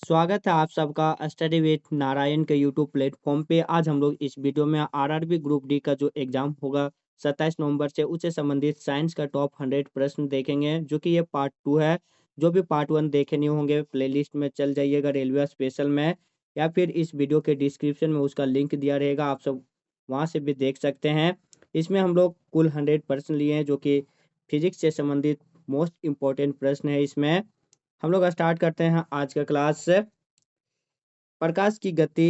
स्वागत है आप सबका स्टडी विथ नारायण के यूट्यूब प्लेटफॉर्म पे। आज हम लोग इस वीडियो में आरआरबी ग्रुप डी का जो एग्जाम होगा 27 नवंबर से उससे संबंधित साइंस का टॉप 100 प्रश्न देखेंगे, जो कि ये पार्ट 2 है। जो भी पार्ट 1 देखे नहीं होंगे प्लेलिस्ट में चल जाइएगा रेलवे स्पेशल में, या फिर इस वीडियो के डिस्क्रिप्शन में उसका लिंक दिया रहेगा, आप सब वहाँ से भी देख सकते हैं। इसमें हम लोग कुल 100 प्रश्न लिए हैं, जो कि फिजिक्स से संबंधित मोस्ट इम्पोर्टेंट प्रश्न है। इसमें हम लोग स्टार्ट करते हैं आज का क्लास से। प्रकाश की गति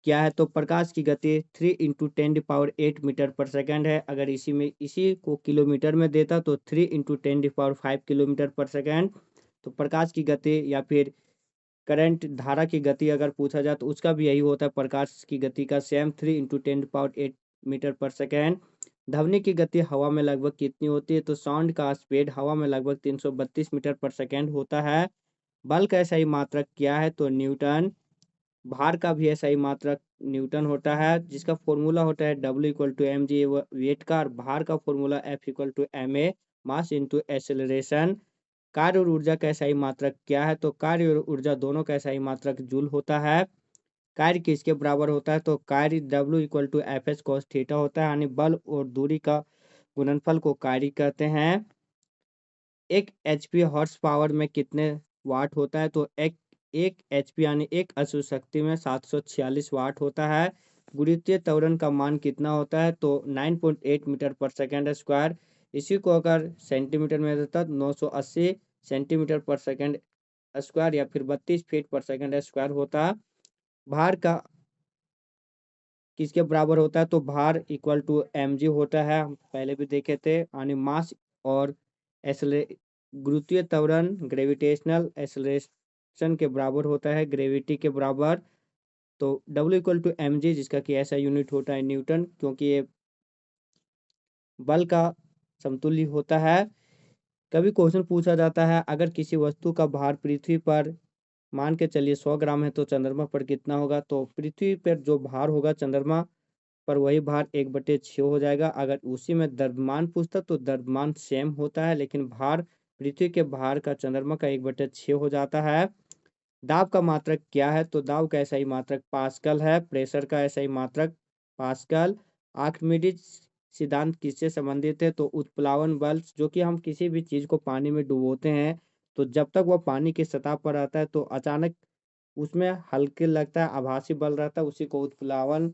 क्या है? तो प्रकाश की गति 3 × 10⁸ मीटर पर सेकंड है। अगर इसी को किलोमीटर में देता तो 3 × 10⁵ किलोमीटर पर सेकंड। तो प्रकाश की गति या फिर करंट धारा की गति अगर पूछा जाए तो उसका भी यही होता है, प्रकाश की गति का सेम 3 × 10⁸ मीटर पर सेकंड। ध्वनि की गति हवा में लगभग कितनी होती है? तो साउंड का स्पीड हवा में लगभग 332 मीटर पर सेकंड होता है। बल का सही मात्रक क्या है? तो न्यूटन। भार का भी सही मात्रक न्यूटन होता है, जिसका फॉर्मूला होता है W = mg वेट का, और भार का formula F = ma mass into acceleration. कार्य और ऊर्जा का सही मात्रक क्या है? तो कार्य और ऊर्जा दोनों का सही मात्रक जूल होता है। कार्य किसके बराबर होता है? तो कार्य W = Fs cos θ होता है, यानी बल और दूरी का गुणनफल को कार्य कहते हैं। एक एचपी हॉर्स पावर में कितने वाट होता है? तो एक एचपी यानी एक अश्व शक्ति में 746 वाट होता है। गुरुत्वीय त्वरण का मान कितना होता है? तो 9.8 मीटर पर सेकंड स्क्वायर। इसी को अगर सेंटीमीटर में देता तो 980 सेंटीमीटर पर सेकंड स्क्वायर या फिर 32 फीट पर सेकंड स्क्वायर होता। भार का किसके बराबर होता है? तो भार =mg होता है, हम पहले भी देखे थे। यानी मास और एक्सले गुरुत्वीय त्वरण ग्रेविटेशनल एक्सेलरेशन के बराबर होता है, ग्रेविटी के बराबर। तो W = mg, जिसका कि ऐसा यूनिट होता है न्यूटन, क्योंकि ये बल का समतुल्य होता है। कभी क्वेश्चन पूछा जाता है, अगर किसी वस्तु का भार पृथ्वी पर मान के चलिए 100 ग्राम है तो चंद्रमा पर कितना होगा? तो पृथ्वी पर जो भार होगा चंद्रमा पर वही भार 1/6 हो जाएगा। अगर उसी में द्रव्यमान पूछता तो द्रव्यमान सेम होता है, लेकिन भार पृथ्वी के भार का चंद्रमा का 1/6 हो जाता है। दाब का मात्रक क्या है? तो दाब का सही मात्रक पास्कल है। प्रेशर का सही मात्रक पास्कल। आर्किमिडीज सिद्धांत किससे संबंधित है? तो उत्प्लावन बल। जो कि हम किसी भी चीज को पानी में डुबोते हैं तो जब तक वह पानी की सतह पर रहता है तो अचानक उसमें हल्के लगता है, आभासी बल रहता है, उसी को उत्प्लावन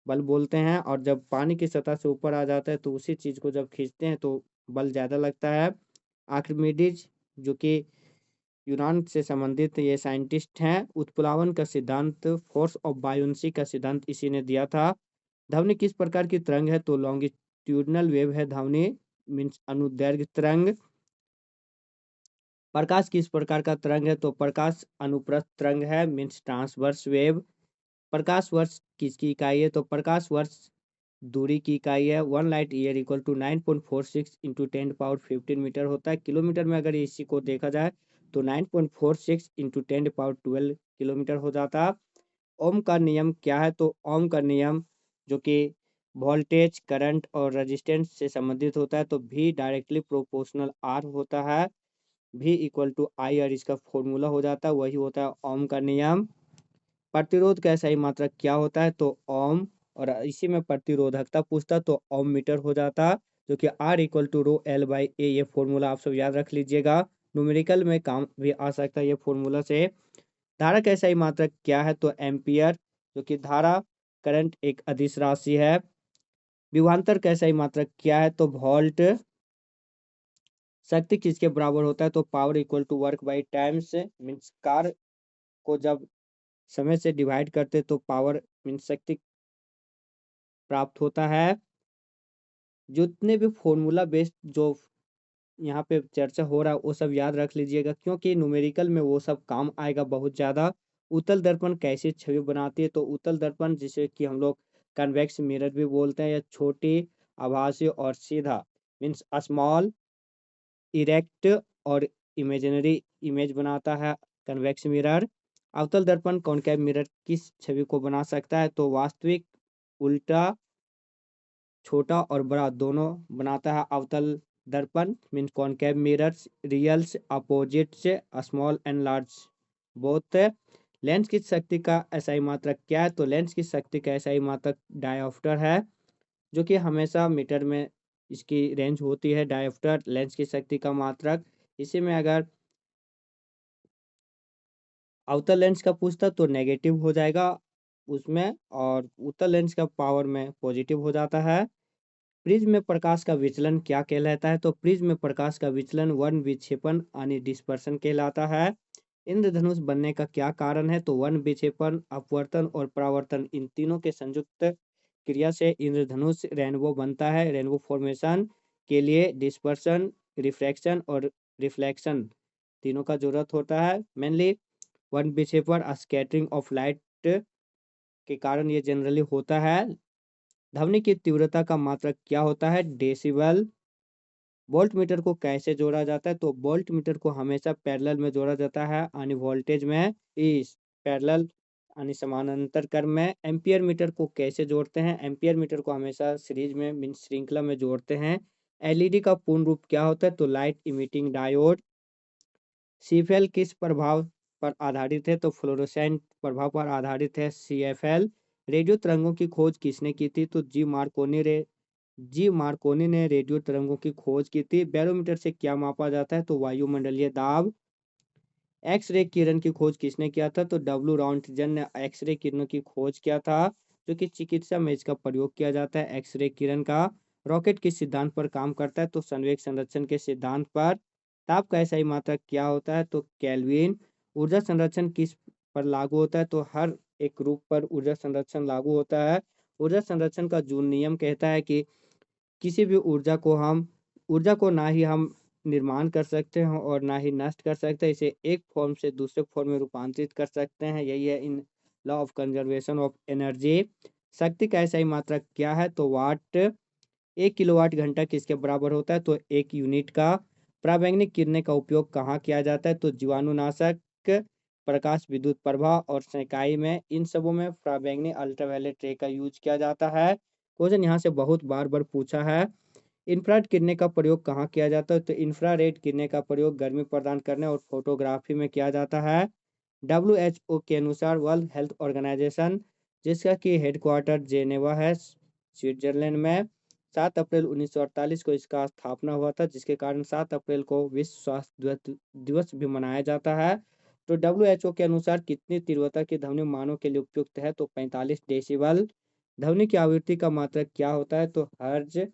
बल बोलते हैं। और जब पानी की सतह से ऊपर आ जाता है तो उसी चीज को जब खींचते हैं तो बल ज्यादा लगता है। आर्किमिडीज जो कि यूनान से संबंधित ये साइंटिस्ट हैं। उत्प्लावन का सिद्धांत फोर्स ऑफ बायोन्सी का सिद्धांत इसी ने दिया था। ध्वनि किस प्रकार की तरंग है? तो लॉन्गिट्यूडनल वेव है ध्वनि, मीन्स अनुदैर्घ्य तरंग। प्रकाश किस प्रकार का तरंग है? तो प्रकाश अनुप्रस्थ तरंग है, मीन्स ट्रांसवर्स वेव। प्रकाश वर्ष किसकी इकाई है? तो प्रकाश वर्ष दूरी की इकाई है। 1 लाइट ईयर = 9.46 × 10⁻15 मीटर होता है। किलोमीटर में अगर इसी को देखा जाए तो 9.46 × 10⁻12 किलोमीटर हो जाता। ओम का नियम क्या है? तो ओम का नियम जो कि वोल्टेज, करंट और रेजिस्टेंस से संबंधित होता है, तो V डायरेक्टली प्रोपोर्शनल R होता है। V = I, और इसका फॉर्मूला हो जाता है, वही होता है ओम का नियम। प्रतिरोध का सही मात्रक क्या होता है? तो ओम, और इसी में प्रतिरोधकता पूछता तो ओम मीटर हो जाता, जो कि R = ρL/A। ये फॉर्मूला आप सब याद रख लीजिएगा, न्यूमेरिकल में काम भी आ सकता है ये फॉर्मूला से। धारा का सही मात्रक क्या है? तो एम्पियर, जो कि धारा करंट एक अदिश राशि है। विभवांतर का सही मात्रक क्या है? तो वोल्ट। शक्ति किसके बराबर होता है? तो पावर =वर्क/टाइम से, मीन्स कार्य को जब समय से डिवाइड करते तो पावर मीन्स शक्ति प्राप्त होता है। जितने भी फॉर्मूला बेस्ड जो यहाँ पे चर्चा हो रहा है वो सब याद रख लीजिएगा, क्योंकि न्यूमेरिकल में वो सब काम आएगा बहुत ज़्यादा। उत्तल दर्पण कैसी छवि बनाती है? तो उत्तल दर्पण, जिसे कि हम लोग कन्वेक्स मिरर भी बोलते हैं, या छोटी, आभासी और सीधा, मीन्स स्मॉल, इरेक्ट और इमेजिनरी इमेज बनाता है कन्वेक्स मिरर। अवतल दर्पण कॉनकेव मिरर किस छवि को बना सकता है? तो वास्तविक, उल्टा, छोटा और बड़ा दोनों बनाता है अवतल दर्पण, mean concave mirrors, reals, opposites, small and large both. Lens की शक्ति का एसआई मात्रक क्या है? तो लेंस की शक्ति का एसआई मात्रक डायोप्टर है, जो कि हमेशा मीटर में इसकी रेंज होती है। डायोप्टर लेंस की शक्ति का मात्रक। इसी में अगर आउटर लेंस का पूछता तो नेगेटिव हो जाएगा उसमें, और उत्तर लेंस का पावर में पॉजिटिव हो जाता है। प्रिज्म में प्रकाश का विचलन क्या कहलाता है? तो प्रिज्म में प्रकाश का विचलन वर्ण विक्षेपण यानी डिस्पर्सन कहलाता है। इंद्रधनुष बनने का क्या कारण है? तो वर्ण विक्षेपण, अपवर्तन और परावर्तन, इन तीनों के संयुक्त क्रिया से इंद्रधनुष रेनबो बनता है। रेनबो फॉर्मेशन के लिए डिस्पर्सन, रिफ्रैक्शन और रिफ्लेक्शन तीनों का जरूरत होता है। मेनली वर्ण विक्षेपण, स्कैटरिंग ऑफ लाइट के कारण ये जनरली होता है। ध्वनि की तीव्रता का मात्रक क्या होता है? डेसिबल। वोल्ट मीटर को कैसे जोड़ा जाता है? तो वोल्ट मीटर को हमेशा पैरेलल में जोड़ा जाता है, यानी वोल्टेज में इस पैरेलल यानी समानांतर क्रम में। एम्पियर मीटर को कैसे जोड़ते हैं? एम्पियर मीटर को हमेशा सीरीज में मीन्स श्रृंखला में जोड़ते हैं। एलईडी का पूर्ण रूप क्या होता है? तो लाइट इमिटिंग डायोड। सीएफएल किस प्रभाव पर आधारित है? तो फ्लोरोसेंट प्रभाव पर आधारित है सीएफएल। रेडियो तरंगों की खोज किसने की थी? तो जी मार्कोनी ने रेडियो तरंगों की खोज की थी। बैरोमीटर से क्या मापा जाता है? तो वायुमंडलीय दाब। एक्स-रे किरण की खोज किसने किया था? तो डब्ल्यू रॉन्टजन ने एक्स-रे किरणों की खोज किया था, जो कि चिकित्सा में इसका प्रयोग किया जाता है एक्स-रे किरण का। रॉकेट किस सिद्धांत पर काम करता है? तो संवेग संरक्षण के सिद्धांत पर। ताप का एसआई मात्रक क्या होता है? तो केल्विन। ऊर्जा संरक्षण किस पर लागू होता है? तो हर एक रूप पर ऊर्जा संरक्षण लागू होता है। ऊर्जा संरक्षण का जूल नियम कहता है कि किसी भी ऊर्जा को ना ही हम निर्माण कर सकते हैं और ना ही नष्ट कर सकते हैं। इसे एक फॉर्म से दूसरे फॉर्म में रूपांतरित कर सकते हैं। यही है in law of conservation of energy. शक्ति का एसआई मात्रक क्या है? तो वाट। 1 किलोवाट घंटा किसके बराबर होता है? तो 1 यूनिट का। पराबैंगनी किरणें का उपयोग कहाँ किया जाता है? तो जीवाणुनाशक, प्रकाश विद्युत प्रभाव और सिंचाई में, इन सबों में पराबैंगनी अल्ट्रावायलेट रे का यूज किया जाता है। क्वेश्चन यहाँ से बहुत बार बार पूछा है। इंफ्रारेड किरणें का प्रयोग कहाँ किया जाता है? तो इंफ्रारेड किरणें का प्रयोग गर्मी प्रदान करने और फोटोग्राफी में किया जाता है। WHO के अनुसार वर्ल्ड हेल्थ ऑर्गेनाइजेशन, जिसका कि हेडक्वार्टर जेनेवा है स्विट्जरलैंड में, 7 अप्रैल 1948 को इसका स्थापना हुआ था, जिसके कारण 7 अप्रैल को विश्व स्वास्थ्य दिवस भी मनाया जाता है। तो WHO के अनुसार कितनी तीव्रता की ध्वनि मानव के लिए उपयुक्त है? तो 45 डेसिबल। ध्वनि की आवृत्ति का मात्रक क्या होता है? तो हर्ज।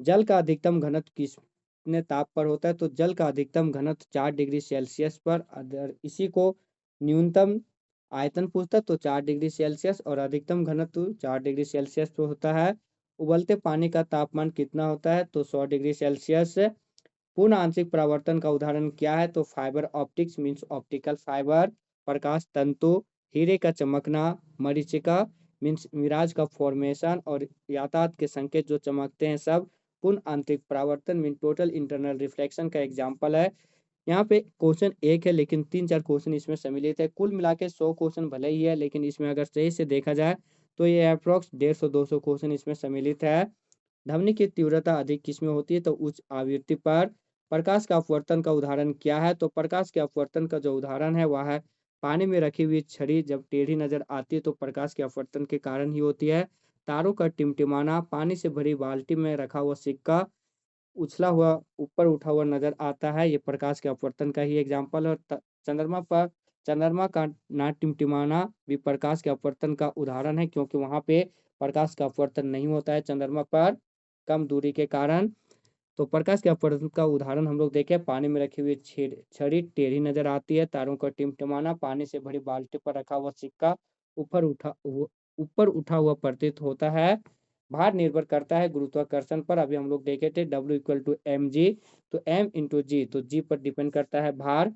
जल का अधिकतम घनत्व कितने ताप पर होता है? तो जल का अधिकतम घनत्व 4 डिग्री सेल्सियस पर। अगर इसी को न्यूनतम आयतन पूछता है तो 4 डिग्री सेल्सियस और अधिकतम घनत्व 4 डिग्री सेल्सियस पर होता है। उबलते पानी का तापमान कितना होता है? तो 100 डिग्री सेल्सियस। पूर्ण आंशिक परावर्तन का उदाहरण क्या है? तो fibre optics means optical fibre. प्रकाश तंतु, हीरे का चमकना, मरीचिका मीन्स मिराज का फॉर्मेशन और यातायात के संकेत जो चमकते हैं सब। पूर्ण आंतरिक परावर्तन मीन टोटल इंटरनल रिफ्लेक्शन का एग्जाम्पल है। यहाँ पे क्वेश्चन एक है लेकिन 3-4 क्वेश्चन इसमें सम्मिलित है। कुल मिला के 100 क्वेश्चन भले ही है, लेकिन इसमें अगर सही से देखा जाए तो ये अप्रॉक्स 150-200 क्वेश्चन इसमें सम्मिलित है। ध्वनि की तीव्रता अधिक किसमें होती है? तो उच्च आवृत्ति पर। प्रकाश का अपवर्तन का उदाहरण क्या है? तो प्रकाश के अपवर्तन का जो उदाहरण है वह है पानी में रखी हुई छड़ी जब टेढ़ी नजर आती है तो प्रकाश के अपवर्तन के कारण ही होती है। तारों का टिमटिमाना, पानी से भरी बाल्टी में रखा हुआ सिक्का उछला हुआ ऊपर उठा हुआ नजर आता है, ये प्रकाश के अपवर्तन का ही एग्जाम्पल है। और चंद्रमा का ना टिमटिमाना भी प्रकाश के अपवर्तन का उदाहरण है, क्योंकि वहां पे प्रकाश का अपवर्तन नहीं होता है चंद्रमा पर कम दूरी के कारण। तो प्रकाश के अपवर्तन का उदाहरण हम लोग देखें, पानी में रखी हुई छड़ी टेढ़ी नजर आती है, तारों का टिमटिमाना, पानी से भरी बाल्टी पर रखा हुआ सिक्का ऊपर उठा हुआ प्रतीत होता है। भार निर्भर करता है गुरुत्वाकर्षण पर। अभी हम लोग देखे थे W=mg, तो m×g, तो g पर डिपेंड करता है भार।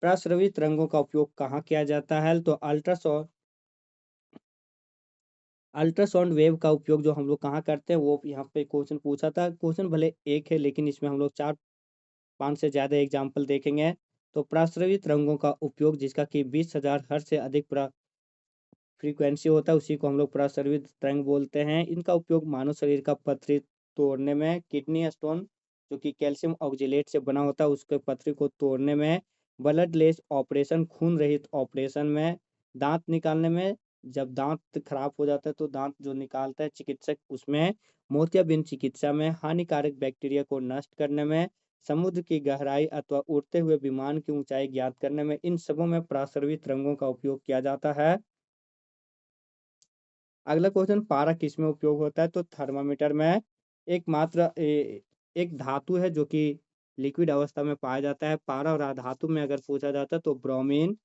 प्रस्रवित रंगों का उपयोग कहाँ किया जाता है? तो अल्ट्रासाउंड वेव का उपयोग जो हम लोग कहाँ करते हैं वो यहाँ पे क्वेश्चन पूछा था। क्वेश्चन भले एक है लेकिन इसमें हम लोग 4-5 से ज़्यादा एग्जाम्पल देखेंगे। तो प्रस्रवित रंगों का उपयोग जिसका कि 20,000 हर्ट्ज से अधिक फ्रीक्वेंसी होता है उसी को हम लोग प्रस्रवित तरंग बोलते हैं। इनका उपयोग मानव शरीर का पथरी तोड़ने में, किडनी स्टोन जो कि कैल्शियम ऑक्जेलेट से बना होता है उसके पथरी को तोड़ने में, ब्लडलेस ऑपरेशन, खून रहित ऑपरेशन में, दांत निकालने में, जब दांत खराब हो जाता है तो दांत जो निकालता है चिकित्सक उसमें, मोतियाबिंद चिकित्सा में, हानिकारक बैक्टीरिया को नष्ट करने में, समुद्र की गहराई अथवा उड़ते हुए विमान की ऊंचाई ज्ञात करने में, इन सबों में प्रस्रवित रंगों का उपयोग किया जाता है। अगला क्वेश्चन, पारा किस में उपयोग होता है? तो थर्मामीटर में। एकमात्र एक धातु है जो कि लिक्विड अवस्था में पाया जाता है। पारा और धातु में अगर पूछा जाता है तो ब्रोमीन।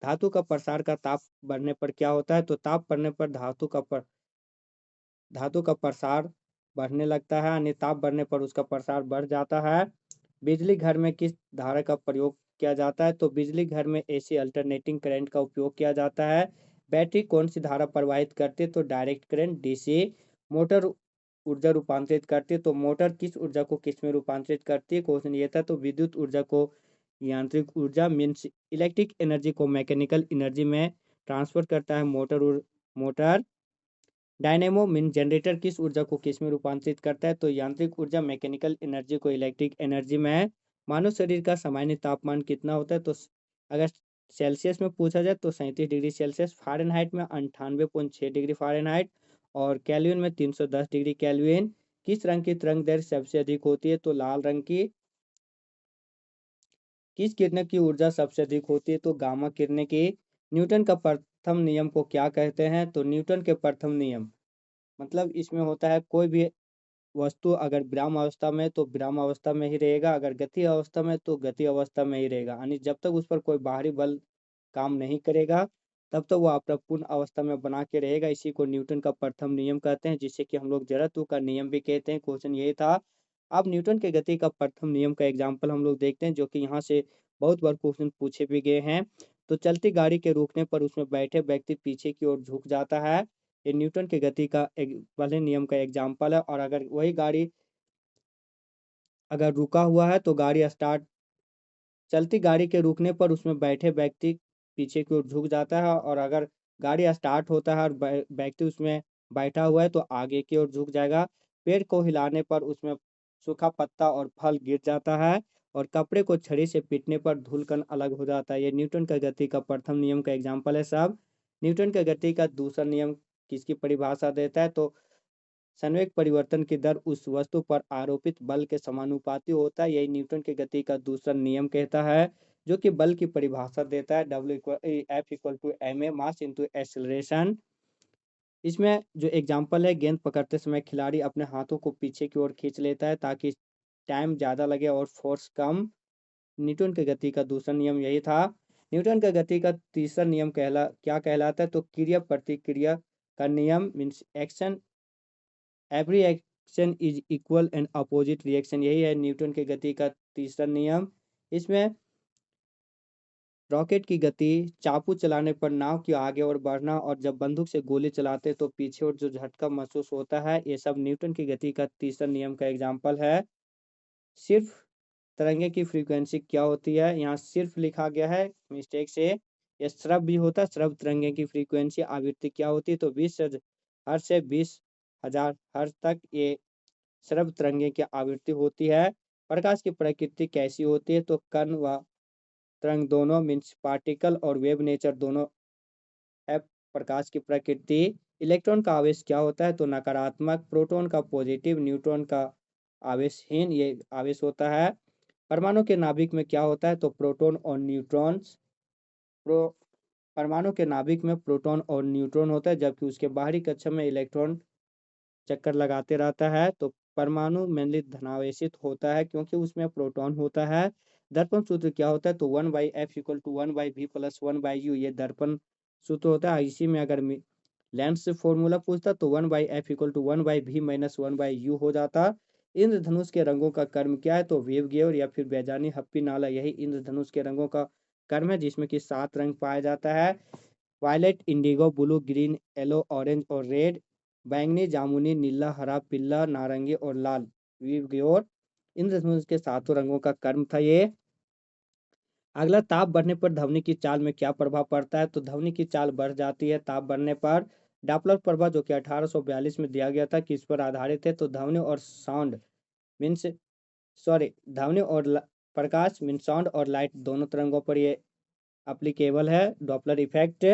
धातु का प्रसार का ताप बढ़ने पर क्या होता है? तो ताप बढ़ने पर धातु का प्रसार बढ़ने लगता है, यानी ताप बढ़ने पर उसका प्रसार बढ़ जाता है। बिजली घर में किस धारा का प्रयोग किया जाता है? तो बिजली घर में एसी अल्टरनेटिंग करंट का उपयोग किया जाता है। बैटरी कौन सी धारा प्रवाहित करती है? तो डायरेक्ट करंट, डीसी। मोटर ऊर्जा रूपांतरित करती है, तो मोटर किस ऊर्जा को किस में रूपांतरित करती है? क्वेश्चन ये था। तो विद्युत ऊर्जा को यांत्रिक ऊर्जा, मीन्स इलेक्ट्रिक एनर्जी को मैकेनिकल एनर्जी में ट्रांसफर करता है मोटर। डायनेमो मीन जनरेटर किस ऊर्जा को किस में रूपांतरित करता है? तो यांत्रिक ऊर्जा, मैकेनिकल एनर्जी को इलेक्ट्रिक एनर्जी में। मानव शरीर का सामान्य तापमान कितना होता है? तो अगर सेल्सियस में पूछा जाए तो 37 डिग्री सेल्सियस, फ़ारेनहाइट में 98.6 डिग्री फ़ारेनहाइट, और केल्विन में 310 डिग्री केल्विन। किस रंग की तरंग दैर्घ्य सबसे अधिक होती है? तो लाल रंग की। किस किरण की ऊर्जा सबसे अधिक होती है? तो गामा किरण की। न्यूटन का प्रथम नियम को क्या कहते हैं? तो न्यूटन के प्रथम नियम, मतलब इसमें होता है कोई भी वस्तु अगर विराम अवस्था में तो विराम अवस्था में ही रहेगा, अगर गति अवस्था में तो गति अवस्था में ही रहेगा, यानी जब तक उस पर कोई बाहरी बल काम नहीं करेगा तब तक वो अपना पूर्ण अवस्था में बना के रहेगा। इसी को न्यूटन का प्रथम नियम कहते हैं, जिसे कि हम लोग जड़त्व का नियम भी कहते हैं। क्वेश्चन यही था। अब न्यूटन के गति का प्रथम नियम का एग्जाम्पल हम लोग देखते हैं, जो कि यहाँ से बहुत बार क्वेश्चन पूछे भी गए हैं। तो चलती गाड़ी के रुकने पर उसमें बैठे व्यक्ति पीछे की ओर झुक जाता है। ये न्यूटन के गति का एक पहले नियम का एग्जाम्पल है। और अगर वही गाड़ी अगर रुका हुआ है तो चलती गाड़ी के रुकने पर उसमें बैठे व्यक्ति पीछे की ओर झुक जाता है, और अगर गाड़ी स्टार्ट होता है और व्यक्ति उसमें बैठा हुआ है तो आगे की ओर झुक जाएगा। पेड़ को हिलाने पर उसमें सूखा पत्ता और फल गिर जाता है, और कपड़े को छड़ी से पीटने पर धूलकण अलग हो जाता है। ये न्यूटन का गति का प्रथम नियम का एग्जाम्पल है सब। न्यूटन का गति का दूसरा नियम किसकी परिभाषा देता है? तो संवेग परिवर्तन की दर उस वस्तु पर आरोपित बल के समानुपाती होता है। यही न्यूटन के गति का दूसरा नियम कहता है, जो कि बल की परिभाषा देता है। F=ma, mass into acceleration. इसमें जो एग्जाम्पल है, गेंद पकड़ते समय खिलाड़ी अपने हाथों को पीछे की ओर खींच लेता है ताकि टाइम ज़्यादा लगे और फोर्स कम। न्यूटन के गति का दूसरा नियम यही था। न्यूटन का गति का तीसरा नियम क्या कहलाता है? तो क्रिया प्रतिक्रिया का नियम, means action every action is equal and opposite reaction. यही है न्यूटन के गति का तीसरा नियम। इसमें रॉकेट की गति, चाकू चलाने पर नाव की आगे और बढ़ना, और जब बंदूक से गोली चलाते तो पीछे और जो झटका महसूस होता है, ये सब न्यूटन की गति का तीसरा नियम का एग्जाम्पल है। सिर्फ तरंगे की फ्रीक्वेंसी क्या होती है? यहाँ सिर्फ लिखा गया है मिस्टेक से, ये श्रव्य भी होता है। श्रव्य तरंगे की फ्रीक्वेंसी आवृत्ति क्या होती है? तो 20,000 से 20,000 हर्ट्ज तक ये श्रव्य तरंगे की आवृत्ति होती है। प्रकाश की प्रकृति कैसी होती है? तो कण व तरंग दोनों, मीन्स पार्टिकल और वेव नेचर दोनों है प्रकाश की प्रकृति। इलेक्ट्रॉन का आवेश क्या होता है? तो नकारात्मक, प्रोटॉन का पॉजिटिव, न्यूट्रॉन का आवेशहीन ये आवेश होता है। परमाणु के नाभिक में क्या होता है? तो प्रोटॉन और न्यूट्रॉन्स। प्रो परमाणु के नाभिक में प्रोटॉन और न्यूट्रॉन होता है, जबकि उसके बाहरी कक्षा में इलेक्ट्रॉन चक्कर लगाते रहता है। तो परमाणु मेनली धनावेशित होता है क्योंकि उसमें प्रोटॉन होता है। दर्पण सूत्र क्या होता है? तो 1/f=1/v+1/u, ये दर्पण सूत्र होता है। इसी में अगर लेंस से फॉर्मूला पूछता तो 1/f=1/v-1/u हो जाता। इंद्रधनुष के रंगों का कर्म क्या है? तो वेव गेवर या फिर बैजानी हप्पी नाला, यही इंद्रधनुष के रंगों का कर्म है, जिसमें कि 7 रंग पाया जाता है। Violet, indigo, blue, green, yellow, orange और रेड। बैंगनी, जामुनी, नीला, हरा, पीला, नारंगी और लाल। विव ग्योर इंद्रधनुष के 7 रंगों का कर्म था ये। अगला, ताप बढ़ने पर ध्वनि की चाल में क्या प्रभाव पड़ता है? तो ध्वनि की चाल बढ़ जाती है ताप बढ़ने पर। डॉपलर प्रभाव, जो कि 1842 में दिया गया था, किस पर आधारित है? तो ध्वनि और साउंड मीन्स ध्वनि और प्रकाश मीन साउंड और लाइट दोनों तरंगों पर ये एप्लीकेबल है। डॉपलर इफेक्ट,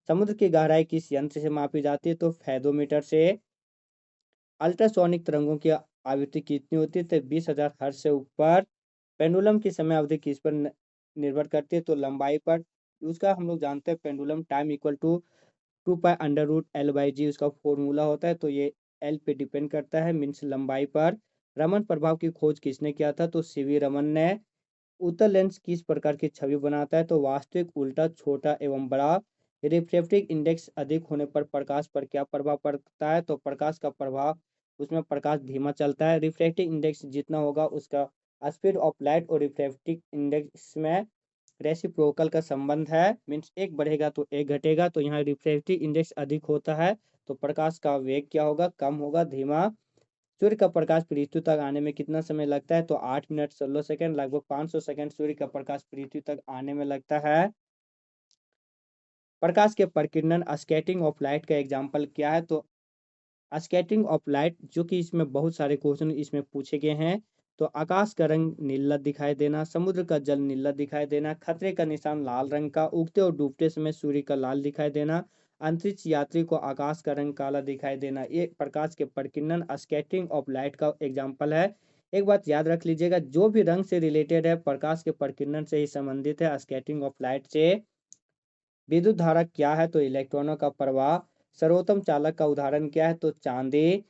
समुद्र की गहराई किस यंत्र से मापी जाती है? तो फेदोमीटर से। अल्ट्रासोनिक तरंगों की आवृत्ति कितनी होती है? तो 20,000 हर्ट्ज से ऊपर। पेंडुलम की समय अवधि किस पर निर्भर करती है? तो लंबाई पर। उसका हम लोग जानते हैं pendulum time equal to 2 pi under root L/G उसका फॉर्मूला होता है। तो ये एल पे डिपेंड करता है, मीन्स लंबाई पर। रमन प्रभाव की खोज किसने किया था? तो सीवी रमन ने। उत्तल लेंस किस प्रकार की छवि बनाता है? तो वास्तविक, उल्टा, छोटा एवं बड़ा। रिफ्रैक्टिव इंडेक्स अधिक होने पर प्रकाश पर क्या प्रभाव पड़ता है? तो प्रकाश का प्रभाव, उसमें प्रकाश धीमा चलता है। रिफ्रैक्टिव इंडेक्स जितना होगा उसका स्पीड ऑफ लाइट और रिफ्रैक्टिव इंडेक्स में रेसिप्रोकल का संबंध है, मीन्स एक बढ़ेगा तो एक घटेगा। तो यहाँ रिफ्रैक्टिव इंडेक्स अधिक होता है तो प्रकाश का वेग क्या होगा? कम होगा, धीमा। सूर्य का प्रकाश पृथ्वी तक आने में कितना समय लगता है? तो 8 मिनट 16 सेकंड, लगभग 500 सेकंड सूर्य का प्रकाश पृथ्वी तक आने में लगता है। प्रकाश के प्रकीर्णन स्कैटरिंग ऑफ लाइट का एग्जाम्पल क्या है? तो स्कैटरिंग ऑफ लाइट, जो कि इसमें बहुत सारे क्वेश्चन इसमें पूछे गए हैं। तो आकाश का रंग नीला दिखाई देना, समुद्र का जल नीला दिखाई देना, खतरे का निशान लाल रंग का, उगते और डूबते समय सूर्य का लाल दिखाई देना, अंतरिक्ष यात्री को आकाश का रंग काला दिखाई देना। ये प्रकाश के प्रकीर्णन स्कैटरिंग ऑफ लाइट का एग्जाम्पल है। एक बात याद रख लीजिएगा, जो भी रंग से रिलेटेड है प्रकाश के प्रकीर्णन से ही संबंधित है, स्कैटरिंग ऑफ लाइट से। विद्युत धारा क्या है? तो इलेक्ट्रॉनों का प्रवाह। सर्वोत्तम चालक का उदाहरण क्या है? तो चांदी।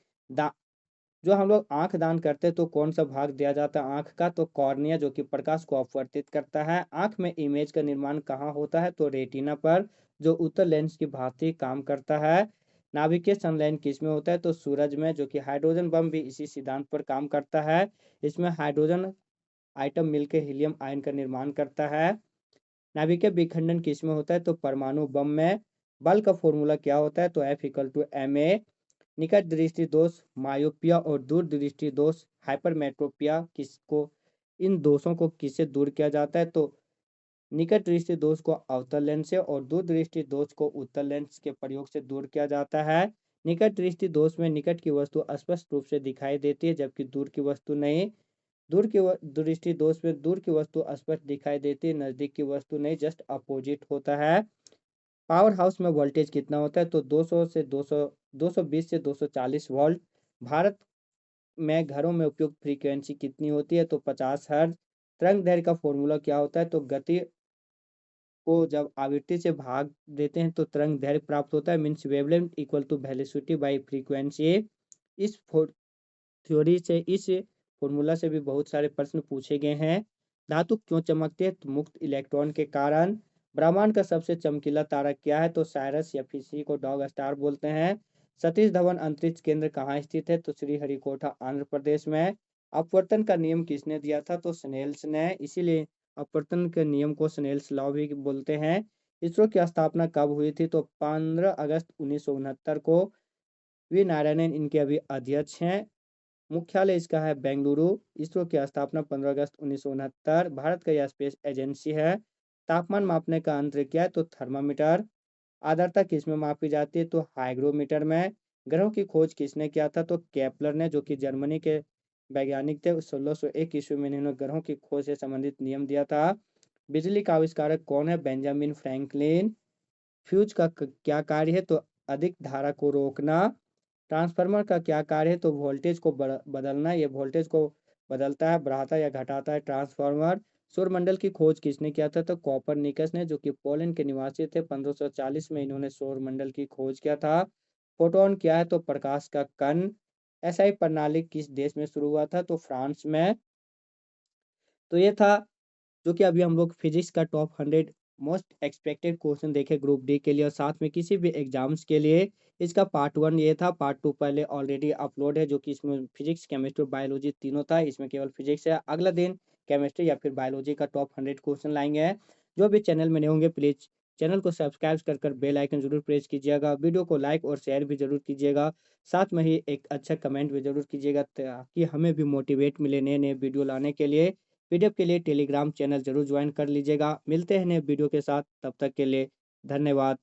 जो हम लोग आंख दान करते हैं तो कौन सा भाग दिया जाता है आंख का? तो कॉर्निया, जो कि प्रकाश को अपवर्तित करता है। आंख में इमेज का निर्माण कहाँ होता है? तो रेटिना पर, जो उत्तर लेंस की भांति काम करता है। नाभिकीय संलयन किस में होता है? तो सूरज में, जो कि हाइड्रोजन बम भी इसी सिद्धांत पर काम करता है। इसमें हाइड्रोजन आइटम मिलकर हीलियम आयन का निर्माण करता है। नाभिकीय विखंडन किस में होता है? तो परमाणु बम में। बल का फॉर्मूला क्या होता है? तो F=ma। निकट दृष्टि दोष मायोपिया और दूर दृष्टि दोष हाइपरमेट्रोपिया किसको, इन दोषों को किससे दूर किया जाता है? तो निकट दृष्टि दोष को अवतल लेंस से और दूर दृष्टि दोष को उत्तल लेंस के प्रयोग से दूर किया जाता है। निकट दृष्टि दोष में निकट की वस्तु स्पष्ट रूप से दिखाई देती है, जबकि दूर की वस्तु नहीं। दूर की दृष्टि दोष में दूर की वस्तु स्पष्ट दिखाई देती है, नजदीक की वस्तु नहीं, जस्ट अपोजिट होता है। पावर हाउस में वोल्टेज कितना होता है? तो 220 से 240 वोल्ट। भारत में घरों में उपयुक्त फ्रीक्वेंसी कितनी होती है? तो 50 हर्ट्ज। तरंग दैर्घ्य का फॉर्मूला क्या होता है? तो गति को जब आवृत्ति से भाग देते हैं तो तरंग दैर्घ्य प्राप्त होता है, means wavelength equal to velocity by frequency. इस थ्योरी से, इस फॉर्मूला से भी बहुत सारे प्रश्न पूछे गए हैं। धातु क्यों चमकते हैं? तो मुक्त इलेक्ट्रॉन के कारण। ब्रह्मांड का सबसे चमकीला तारा क्या है? तो साइरस, या किसी को डॉग स्टार बोलते हैं। सतीश धवन अंतरिक्ष केंद्र कहाँ स्थित है? तो श्रीहरिकोटा आंध्र प्रदेश में। अपवर्तन का नियम किसने दिया था? तो स्नेल्स ने, इसीलिए अपवर्तन के नियम को स्नेल्स लॉ भी बोलते हैं। इसरो की स्थापना कब हुई थी? तो 15 अगस्त 1969 को। वी नारायणन इनके अभी अध्यक्ष हैं। मुख्यालय इसका है बेंगलुरु। इसरो की स्थापना 15 अगस्त 1969। भारत का यह स्पेस एजेंसी है। तापमान मापने का यंत्र क्या है? तो थर्मामीटर। आर्द्रता किस में मापी जाती है? तो हाइग्रोमीटर में। ग्रहों की खोज किसने किया था? तो केपलर ने, जो कि जर्मनी के वैज्ञानिक थे। 1601 ईस्वी में इन्होंने ग्रहों की खोज से संबंधित नियम दिया था। बिजली का आविष्कारक कौन है? Benjamin Franklin. फ्यूज का क्या कार्य है? तो अधिक धारा को रोकना। ट्रांसफार्मर का क्या कार्य है? तो वोल्टेज को बदलना। ये वोल्टेज को बदलता है, बढ़ाता है या घटाता है ट्रांसफार्मर। सौरमंडल की खोज किसने किया था? तो कॉपरनिकस ने, जो कि पोलैंड के निवासी थे। 1540 में इन्होंने सौरमंडल की खोज किया था। फोटोन क्या है? तो प्रकाश का कण। एसआई प्रणाली किस देश में शुरू हुआ था? तो फ्रांस में। तो ये था जो कि अभी हम लोग फिजिक्स का टॉप 100 मोस्ट एक्सपेक्टेड क्वेश्चन देखे ग्रुप डी के लिए, और साथ में किसी भी एग्जाम्स के लिए। इसका पार्ट 1 ये था, पार्ट 2 पहले ऑलरेडी अपलोड है, जो कि इसमें फिजिक्स, केमिस्ट्री, बायोलॉजी तीनों था। इसमें केवल फिजिक्स है। अगला दिन केमिस्ट्री या फिर बायोलॉजी का टॉप 100 क्वेश्चन लाएंगे हैं। जो भी चैनल में नए होंगे प्लीज़ चैनल को सब्सक्राइब कर बेल आइकन जरूर प्रेस कीजिएगा। वीडियो को लाइक और शेयर भी जरूर कीजिएगा। साथ में ही एक अच्छा कमेंट भी जरूर कीजिएगा, ताकि हमें भी मोटिवेट मिले नए नए वीडियो लाने के लिए। पीडीएफ के लिए टेलीग्राम चैनल जरूर ज्वाइन कर लीजिएगा। मिलते हैं नए वीडियो के साथ, तब तक के लिए धन्यवाद।